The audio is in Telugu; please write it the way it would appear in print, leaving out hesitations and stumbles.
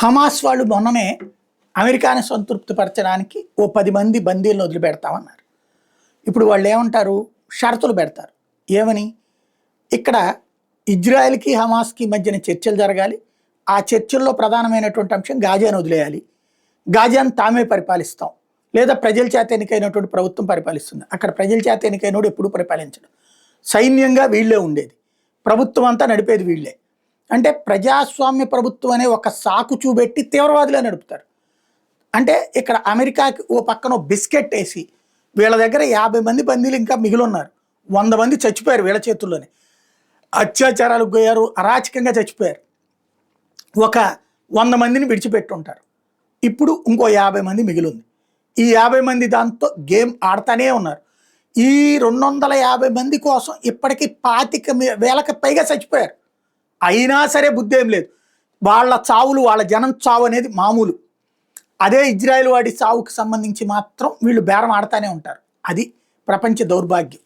హమాస్ వాళ్ళు మొన్ననే అమెరికాని సంతృప్తిపరచడానికి ఓ 10 మంది బందీలను వదిలిపెడతామన్నారు. ఇప్పుడు వాళ్ళు ఏమంటారు, షరతులు పెడతారు. ఏమని, ఇక్కడ ఇజ్రాయెల్కి హమాస్కి మధ్యన చర్చలు జరగాలి, ఆ చర్చల్లో ప్రధానమైనటువంటి అంశం గాజాను వదిలేయాలి, గాజాను తామే పరిపాలిస్తాం, లేదా ప్రజల చేత ఎన్నికైనటువంటి ప్రభుత్వం పరిపాలిస్తుంది. అక్కడ ప్రజల చేత ఎన్నికైనోడు ఎప్పుడూ పరిపాలించడం, సైన్యంగా వీళ్ళే ఉండేది, ప్రభుత్వం అంతా నడిపేది వీళ్ళే. అంటే ప్రజాస్వామ్య ప్రభుత్వం అనే ఒక సాకు చూపెట్టి తీవ్రవాదులే నడుపుతారు. అంటే ఇక్కడ అమెరికాకి ఓ పక్కన బిస్కెట్ వేసి వీళ్ళ దగ్గర 50 మంది బందీలు ఇంకా మిగిలిన్నారు, 100 మంది చచ్చిపోయారు వీళ్ళ చేతుల్లోనే, అత్యాచారాలకు పోయారు, అరాచకంగా చచ్చిపోయారు, ఒక 100 మందిని విడిచిపెట్టుంటారు. ఇప్పుడు ఇంకో 50 మంది మిగిలింది. ఈ 50 మంది దాంతో గేమ్ ఆడుతూనే ఉన్నారు. ఈ 250 మంది కోసం ఇప్పటికీ 25,000కి పైగా చచ్చిపోయారు. అయినా సరే బుద్ధి ఏం లేదు. వాళ్ళ చావులు, వాళ్ళ జనం చావు అనేది మామూలు. అదే ఇజ్రాయెల్ వాడి చావుకి సంబంధించి మాత్రం వీళ్ళు బేరం ఆడుతూనే ఉంటారు. అది ప్రపంచ దౌర్భాగ్యం.